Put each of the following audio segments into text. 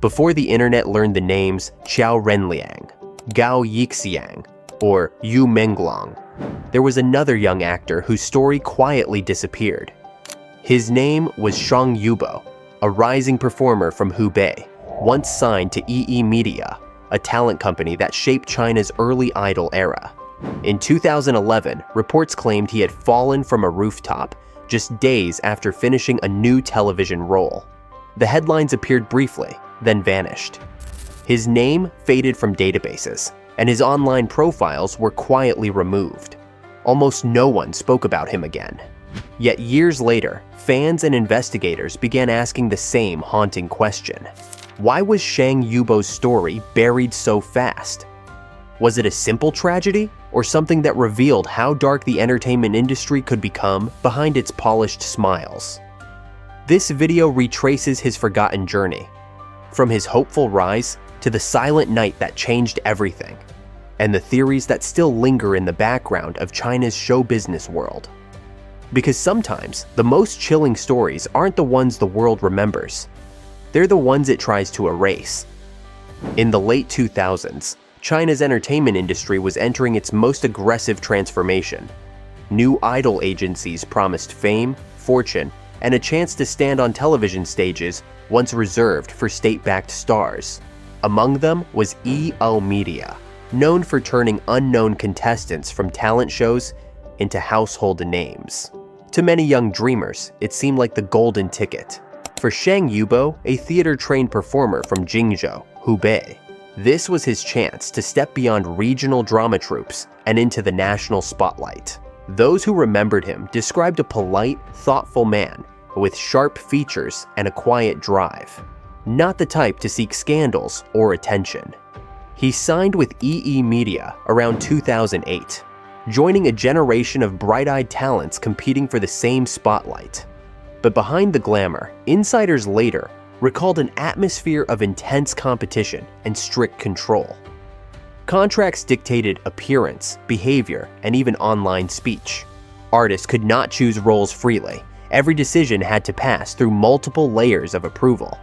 Before the internet learned the names Qiao Renliang, Gao Yixiang, or Yu Menglong, there was another young actor whose story quietly disappeared. His name was Shang Yubo, a rising performer from Hubei, once signed to EE Media, a talent company that shaped China's early idol era. In 2011, reports claimed he had fallen from a rooftop just days after finishing a new television role. The headlines appeared briefly, then vanished. His name faded from databases, and his online profiles were quietly removed. Almost no one spoke about him again. Yet years later, fans and investigators began asking the same haunting question. Why was Shang Yubo's story buried so fast? Was it a simple tragedy, or something that revealed how dark the entertainment industry could become behind its polished smiles? This video retraces his forgotten journey, from his hopeful rise to the silent night that changed everything, and the theories that still linger in the background of China's show business world. Because sometimes, the most chilling stories aren't the ones the world remembers. They're the ones it tries to erase. In the late 2000s, China's entertainment industry was entering its most aggressive transformation. New idol agencies promised fame, fortune, and a chance to stand on television stages once reserved for state-backed stars. Among them was EE Media, known for turning unknown contestants from talent shows into household names. To many young dreamers, it seemed like the golden ticket. For Shang Yubo, a theater-trained performer from Jingzhou, Hubei, this was his chance to step beyond regional drama troupes and into the national spotlight. Those who remembered him described a polite, thoughtful man with sharp features and a quiet drive, not the type to seek scandals or attention. He signed with EE Media around 2008, joining a generation of bright-eyed talents competing for the same spotlight. But behind the glamour, insiders later recalled an atmosphere of intense competition and strict control. Contracts dictated appearance, behavior, and even online speech. Artists could not choose roles freely. Every decision had to pass through multiple layers of approval.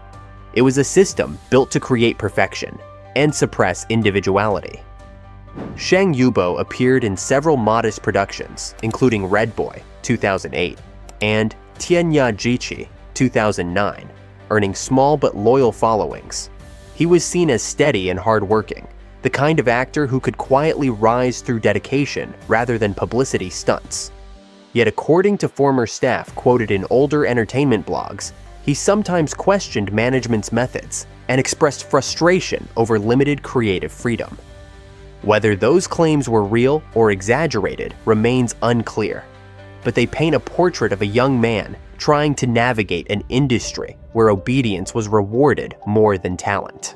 It was a system built to create perfection and suppress individuality. Shang Yubo appeared in several modest productions, including Red Boy, 2008, and Tianya Jiqi, 2009, earning small but loyal followings. He was seen as steady and hardworking, the kind of actor who could quietly rise through dedication rather than publicity stunts. Yet according to former staff quoted in older entertainment blogs, he sometimes questioned management's methods and expressed frustration over limited creative freedom. Whether those claims were real or exaggerated remains unclear, but they paint a portrait of a young man trying to navigate an industry where obedience was rewarded more than talent.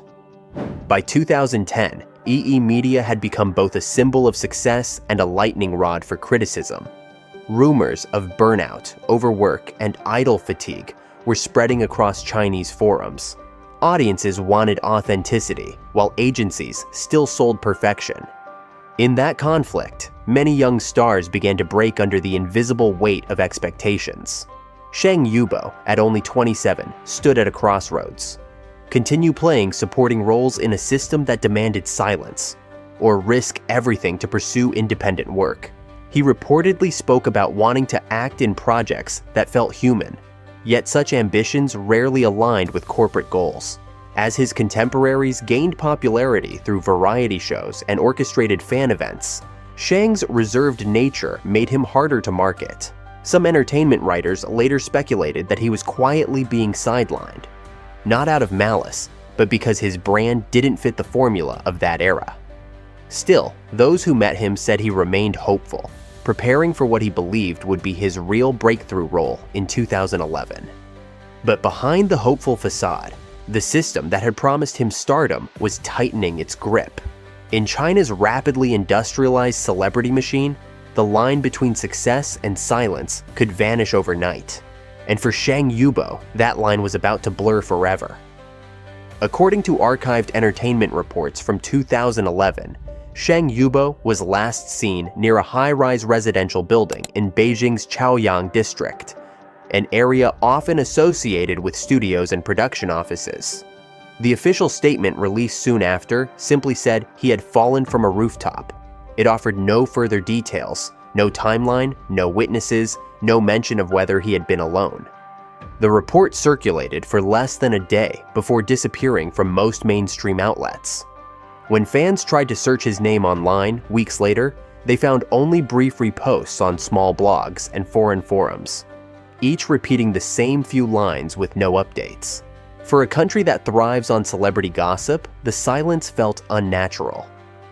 By 2010, EE Media had become both a symbol of success and a lightning rod for criticism. Rumors of burnout, overwork, and idol fatigue were spreading across Chinese forums. Audiences wanted authenticity, while agencies still sold perfection. In that conflict, many young stars began to break under the invisible weight of expectations. Shang Yubo, at only 27, stood at a crossroads. Continue playing supporting roles in a system that demanded silence, or risk everything to pursue independent work. He reportedly spoke about wanting to act in projects that felt human, yet such ambitions rarely aligned with corporate goals. As his contemporaries gained popularity through variety shows and orchestrated fan events, Shang's reserved nature made him harder to market. Some entertainment writers later speculated that he was quietly being sidelined, not out of malice, but because his brand didn't fit the formula of that era. Still, those who met him said he remained hopeful, preparing for what he believed would be his real breakthrough role in 2011. But behind the hopeful facade, the system that had promised him stardom was tightening its grip. In China's rapidly industrialized celebrity machine, the line between success and silence could vanish overnight. And for Shang Yubo, that line was about to blur forever. According to archived entertainment reports from 2011, Shang Yubo was last seen near a high-rise residential building in Beijing's Chaoyang district, an area often associated with studios and production offices. The official statement released soon after simply said he had fallen from a rooftop. It offered no further details, no timeline, no witnesses, no mention of whether he had been alone. The report circulated for less than a day before disappearing from most mainstream outlets. When fans tried to search his name online weeks later, they found only brief reposts on small blogs and foreign forums, each repeating the same few lines with no updates. For a country that thrives on celebrity gossip, the silence felt unnatural.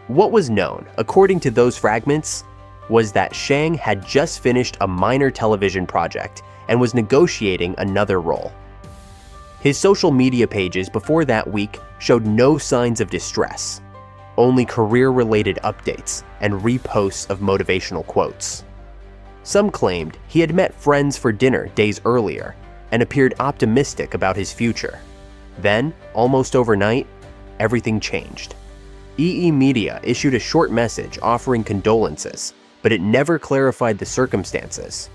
What was known, according to those fragments, was that Shang had just finished a minor television project and was negotiating another role. His social media pages before that week showed no signs of distress, only career-related updates and reposts of motivational quotes. Some claimed he had met friends for dinner days earlier and appeared optimistic about his future. Then, almost overnight, everything changed. EE Media issued a short message offering condolences, but it never clarified the circumstances.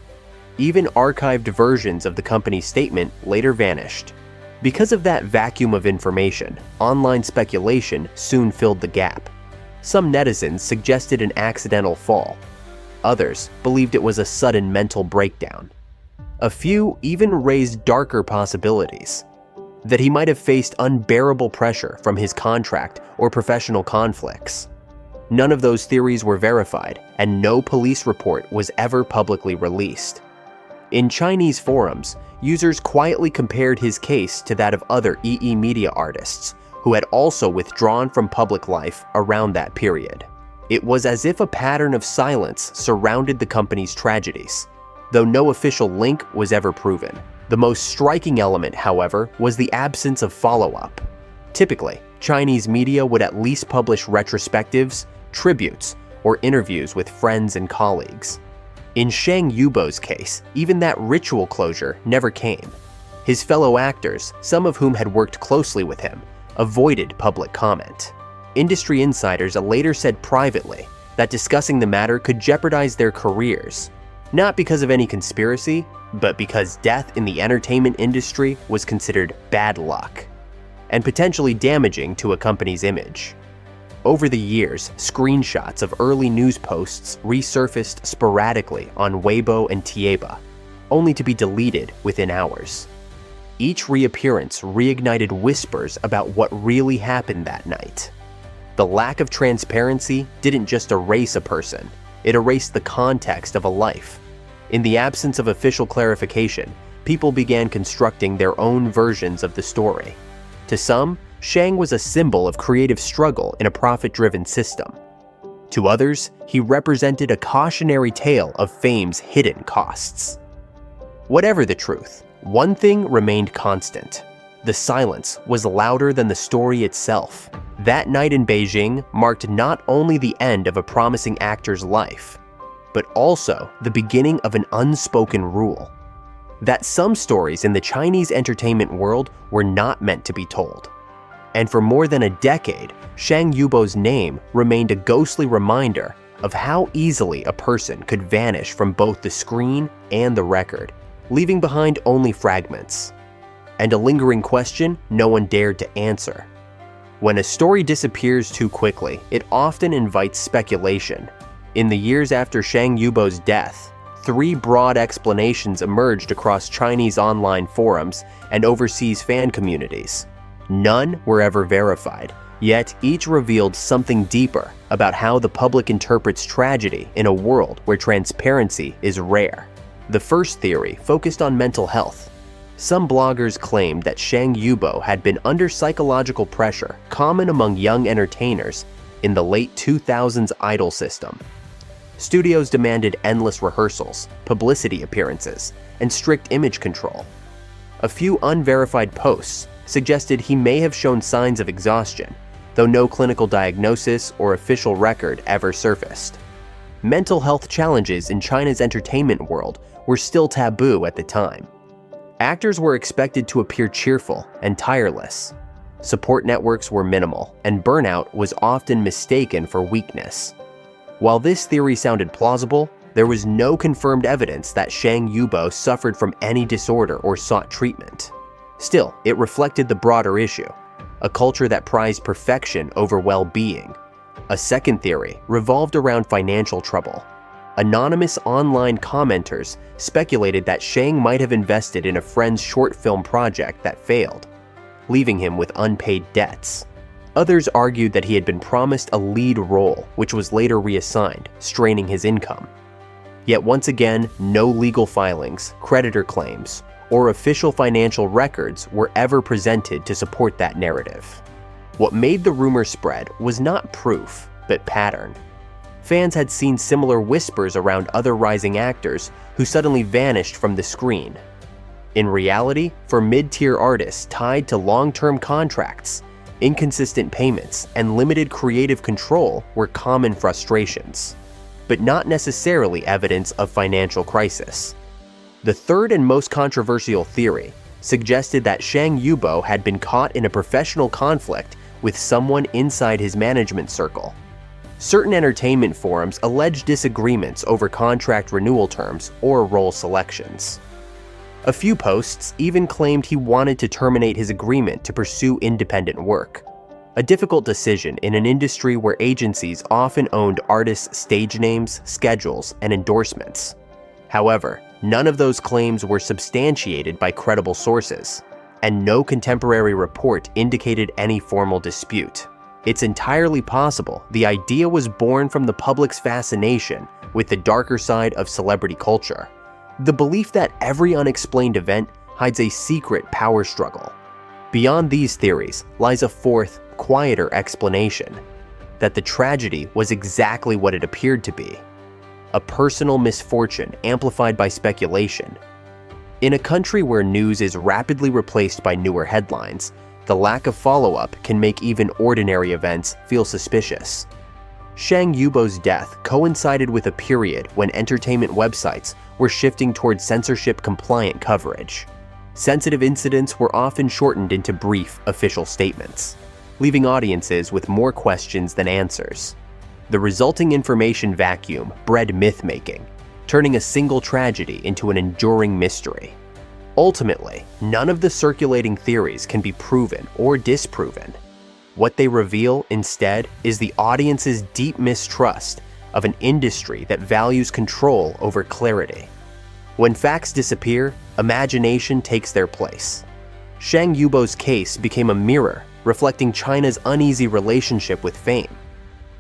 Even archived versions of the company's statement later vanished. Because of that vacuum of information, online speculation soon filled the gap. Some netizens suggested an accidental fall. Others believed it was a sudden mental breakdown. A few even raised darker possibilities, that he might have faced unbearable pressure from his contract or professional conflicts. None of those theories were verified, and no police report was ever publicly released. In Chinese forums, users quietly compared his case to that of other EE Media artists who had also withdrawn from public life around that period. It was as if a pattern of silence surrounded the company's tragedies, though no official link was ever proven. The most striking element, however, was the absence of follow-up. Typically, Chinese media would at least publish retrospectives, tributes, or interviews with friends and colleagues. In Shang Yubo's case, even that ritual closure never came. His fellow actors, some of whom had worked closely with him, avoided public comment. Industry insiders later said privately that discussing the matter could jeopardize their careers, not because of any conspiracy, but because death in the entertainment industry was considered bad luck and potentially damaging to a company's image. Over the years, screenshots of early news posts resurfaced sporadically on Weibo and Tieba, only to be deleted within hours. Each reappearance reignited whispers about what really happened that night. The lack of transparency didn't just erase a person, it erased the context of a life. In the absence of official clarification, people began constructing their own versions of the story. To some, Shang was a symbol of creative struggle in a profit-driven system. To others, he represented a cautionary tale of fame's hidden costs. Whatever the truth, one thing remained constant. The silence was louder than the story itself. That night in Beijing marked not only the end of a promising actor's life, but also the beginning of an unspoken rule. That some stories in the Chinese entertainment world were not meant to be told. And for more than a decade, Shang Yubo's name remained a ghostly reminder of how easily a person could vanish from both the screen and the record, leaving behind only fragments. And a lingering question no one dared to answer. When a story disappears too quickly, it often invites speculation. In the years after Shang Yubo's death, 3 broad explanations emerged across Chinese online forums and overseas fan communities. None were ever verified, yet each revealed something deeper about how the public interprets tragedy in a world where transparency is rare. The first theory focused on mental health. Some bloggers claimed that Shang Yubo had been under psychological pressure common among young entertainers in the late 2000s idol system. Studios demanded endless rehearsals, publicity appearances, and strict image control. A few unverified posts suggested he may have shown signs of exhaustion, though no clinical diagnosis or official record ever surfaced. Mental health challenges in China's entertainment world were still taboo at the time. Actors were expected to appear cheerful and tireless. Support networks were minimal, and burnout was often mistaken for weakness. While this theory sounded plausible, there was no confirmed evidence that Shang Yubo suffered from any disorder or sought treatment. Still, it reflected the broader issue. a culture that prized perfection over well-being. A second theory revolved around financial trouble. Anonymous online commenters speculated that Shang might have invested in a friend's short film project that failed, leaving him with unpaid debts. Others argued that he had been promised a lead role, which was later reassigned, straining his income. Yet once again, no legal filings, creditor claims, or official financial records were ever presented to support that narrative. What made the rumor spread was not proof, but pattern. Fans had seen similar whispers around other rising actors who suddenly vanished from the screen. In reality, for mid-tier artists tied to long-term contracts, inconsistent payments and limited creative control were common frustrations, but not necessarily evidence of financial crisis. The third and most controversial theory suggested that Shang Yubo had been caught in a professional conflict with someone inside his management circle. Certain entertainment forums alleged disagreements over contract renewal terms or role selections. A few posts even claimed he wanted to terminate his agreement to pursue independent work, a difficult decision in an industry where agencies often owned artists' stage names, schedules, and endorsements. However, none of those claims were substantiated by credible sources, and no contemporary report indicated any formal dispute. It's entirely possible the idea was born from the public's fascination with the darker side of celebrity culture. The belief that every unexplained event hides a secret power struggle. Beyond these theories lies a fourth, quieter explanation, that the tragedy was exactly what it appeared to be: a personal misfortune amplified by speculation. In a country where news is rapidly replaced by newer headlines, the lack of follow-up can make even ordinary events feel suspicious. Shang Yubo's death coincided with a period when entertainment websites were shifting toward censorship-compliant coverage. Sensitive incidents were often shortened into brief, official statements, leaving audiences with more questions than answers. The resulting information vacuum bred myth-making, turning a single tragedy into an enduring mystery. Ultimately, none of the circulating theories can be proven or disproven. What they reveal, instead, is the audience's deep mistrust of an industry that values control over clarity. When facts disappear, imagination takes their place. Shang Yubo's case became a mirror reflecting China's uneasy relationship with fame,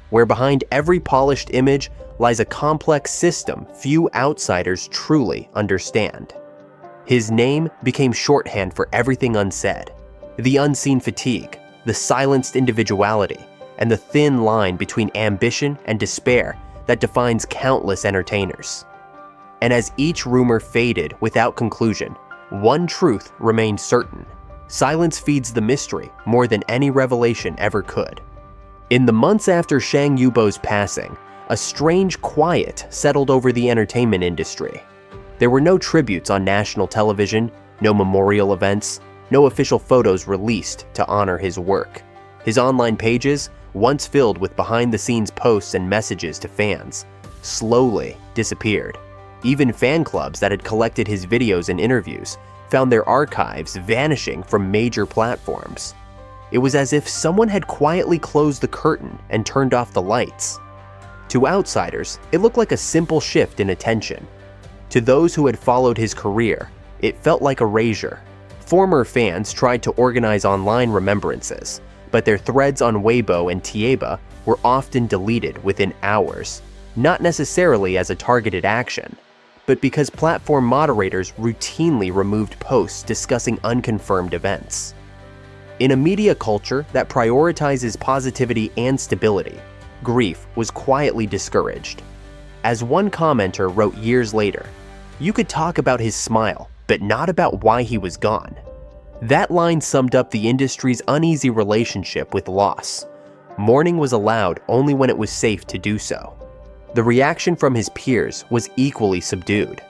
where behind every polished image lies a complex system few outsiders truly understand. His name became shorthand for everything unsaid: the unseen fatigue, the silenced individuality, and the thin line between ambition and despair that defines countless entertainers. And as each rumor faded without conclusion, one truth remained certain: silence feeds the mystery more than any revelation ever could. In the months after Shang Yubo's passing, a strange quiet settled over the entertainment industry. There were no tributes on national television, no memorial events, no official photos released to honor his work. His online pages, once filled with behind-the-scenes posts and messages to fans, slowly disappeared. Even fan clubs that had collected his videos and interviews found their archives vanishing from major platforms. It was as if someone had quietly closed the curtain and turned off the lights. To outsiders, it looked like a simple shift in attention. To those who had followed his career, it felt like erasure. Former fans tried to organize online remembrances, but their threads on Weibo and Tieba were often deleted within hours, not necessarily as a targeted action, but because platform moderators routinely removed posts discussing unconfirmed events. In a media culture that prioritizes positivity and stability, grief was quietly discouraged. As one commenter wrote years later, "You could talk about his smile, but not about why he was gone." That line summed up the industry's uneasy relationship with loss. Mourning was allowed only when it was safe to do so. The reaction from his peers was equally subdued.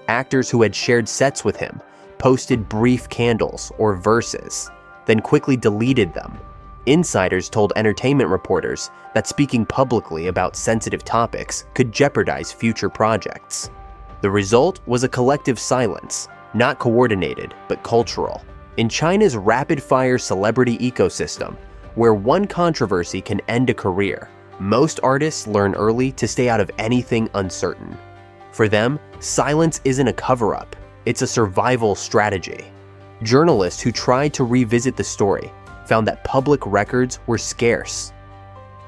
Actors who had shared sets with him posted brief candles or verses, then quickly deleted them. Insiders told entertainment reporters that speaking publicly about sensitive topics could jeopardize future projects. The result was a collective silence, not coordinated, but cultural. In China's rapid-fire celebrity ecosystem, where one controversy can end a career, most artists learn early to stay out of anything uncertain. For them, silence isn't a cover-up, it's a survival strategy. Journalists who tried to revisit the story found that public records were scarce.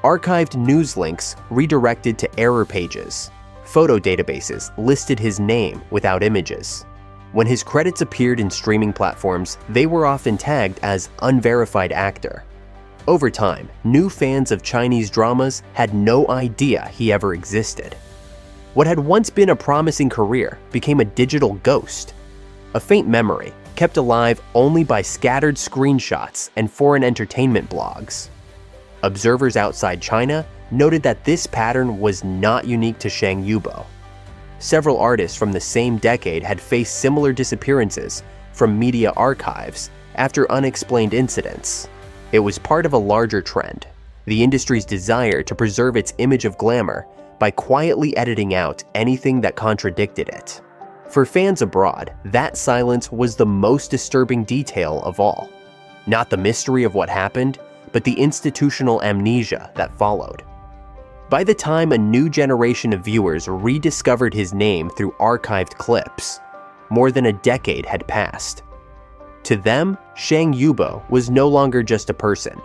Archived news links redirected to error pages. Photo databases listed his name without images. When his credits appeared in streaming platforms, they were often tagged as unverified actor. Over time, new fans of Chinese dramas had no idea he ever existed. What had once been a promising career became a digital ghost, a faint memory kept alive only by scattered screenshots and foreign entertainment blogs. Observers outside China noted that this pattern was not unique to Shang Yubo. Several artists from the same decade had faced similar disappearances from media archives after unexplained incidents. It was part of a larger trend, the industry's desire to preserve its image of glamour by quietly editing out anything that contradicted it. For fans abroad, that silence was the most disturbing detail of all. Not the mystery of what happened, but the institutional amnesia that followed. By the time a new generation of viewers rediscovered his name through archived clips, more than a decade had passed. To them, Shang Yubo was no longer just a person.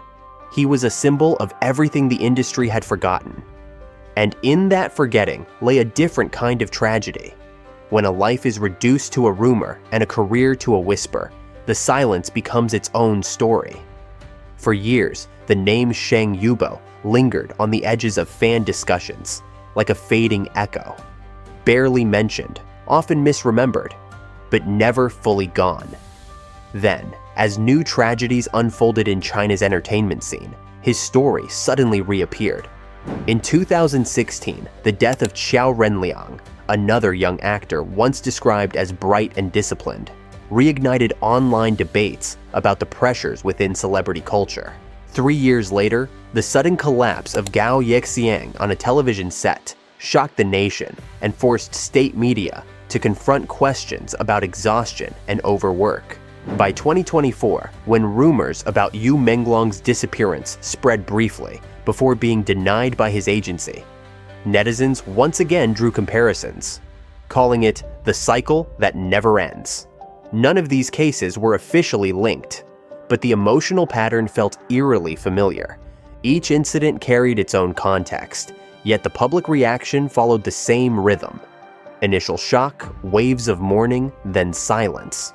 He was a symbol of everything the industry had forgotten. And in that forgetting lay a different kind of tragedy. When a life is reduced to a rumor and a career to a whisper, the silence becomes its own story. For years, the name Shang Yubo lingered on the edges of fan discussions, like a fading echo. Barely mentioned, often misremembered, but never fully gone. Then, as new tragedies unfolded in China's entertainment scene, his story suddenly reappeared. In 2016, the death of Qiao Renliang, another young actor once described as bright and disciplined, reignited online debates about the pressures within celebrity culture. 3 years later, the sudden collapse of Gao Yixiang on a television set shocked the nation and forced state media to confront questions about exhaustion and overwork. By 2024, when rumors about Yu Menglong's disappearance spread briefly before being denied by his agency, netizens once again drew comparisons, calling it the cycle that never ends. None of these cases were officially linked, but the emotional pattern felt eerily familiar. Each incident carried its own context, yet the public reaction followed the same rhythm. Initial shock, waves of mourning, then silence.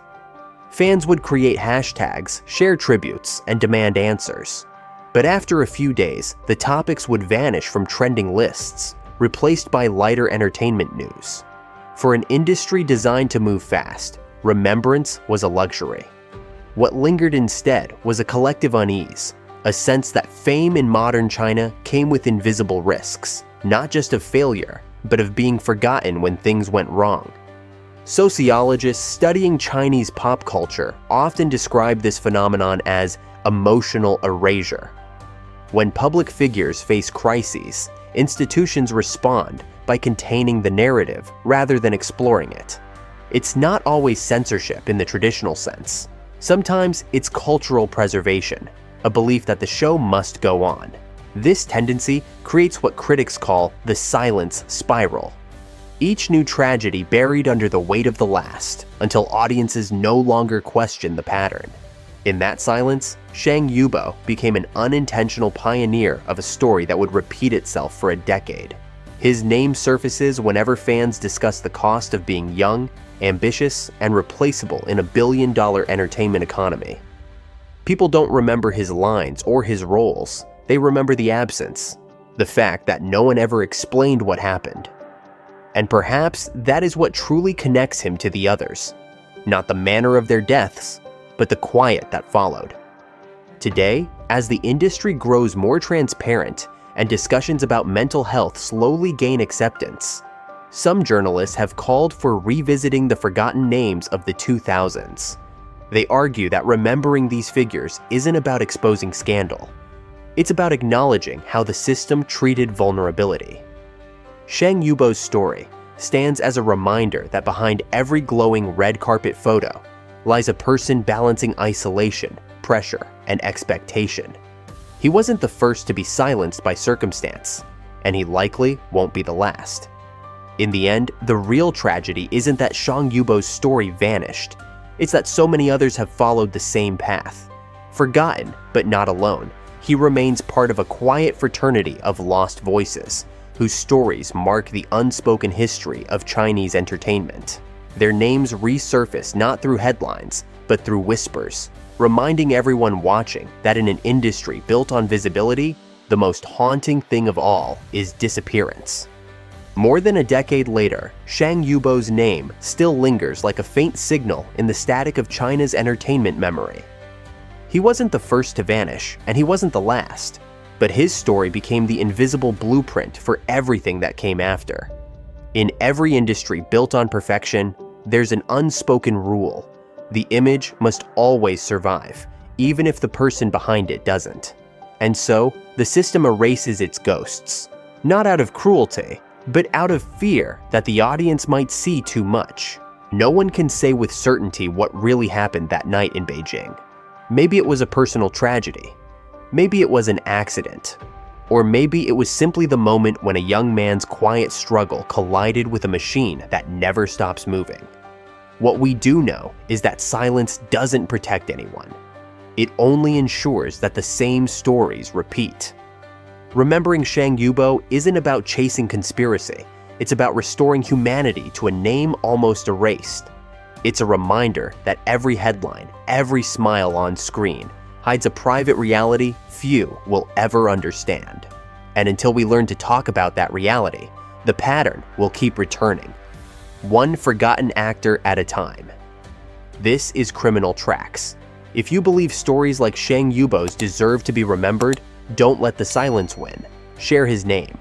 Fans would create hashtags, share tributes, and demand answers. But after a few days, the topics would vanish from trending lists, replaced by lighter entertainment news. For an industry designed to move fast, remembrance was a luxury. What lingered instead was a collective unease, a sense that fame in modern China came with invisible risks, not just of failure, but of being forgotten when things went wrong. Sociologists studying Chinese pop culture often describe this phenomenon as emotional erasure. When public figures face crises, institutions respond by containing the narrative rather than exploring it. It's not always censorship in the traditional sense. Sometimes it's cultural preservation, a belief that the show must go on. This tendency creates what critics call the silence spiral. Each new tragedy buried under the weight of the last, until audiences no longer question the pattern. In that silence, Shang Yubo became an unintentional pioneer of a story that would repeat itself for a decade. His name surfaces whenever fans discuss the cost of being young, ambitious, and replaceable in a billion-dollar entertainment economy. People don't remember his lines or his roles, they remember the absence, the fact that no one ever explained what happened. And perhaps that is what truly connects him to the others. Not the manner of their deaths, but the quiet that followed. Today, as the industry grows more transparent and discussions about mental health slowly gain acceptance, some journalists have called for revisiting the forgotten names of the 2000s. They argue that remembering these figures isn't about exposing scandal. It's about acknowledging how the system treated vulnerability. Shang Yubo's story stands as a reminder that behind every glowing red carpet photo, lies a person balancing isolation, pressure, and expectation. He wasn't the first to be silenced by circumstance, and he likely won't be the last. In the end, the real tragedy isn't that Shang Yubo's story vanished. It's that so many others have followed the same path. Forgotten, but not alone, he remains part of a quiet fraternity of lost voices, whose stories mark the unspoken history of Chinese entertainment. Their names resurface not through headlines, but through whispers, reminding everyone watching that in an industry built on visibility, the most haunting thing of all is disappearance. More than a decade later, Shang Yubo's name still lingers like a faint signal in the static of China's entertainment memory. He wasn't the first to vanish, and he wasn't the last, but his story became the invisible blueprint for everything that came after. In every industry built on perfection, there's an unspoken rule. The image must always survive, even if the person behind it doesn't. And so, the system erases its ghosts, not out of cruelty, but out of fear that the audience might see too much. No one can say with certainty what really happened that night in Beijing. Maybe it was a personal tragedy. Maybe it was an accident. Or maybe it was simply the moment when a young man's quiet struggle collided with a machine that never stops moving. What we do know is that silence doesn't protect anyone. It only ensures that the same stories repeat. Remembering Shang Yubo isn't about chasing conspiracy. It's about restoring humanity to a name almost erased. It's a reminder that every headline, every smile on screen, hides a private reality few will ever understand. And until we learn to talk about that reality, the pattern will keep returning, one forgotten actor at a time. This is Criminal Tracks. If you believe stories like Shang Yubo's deserve to be remembered, don't let the silence win. Share his name.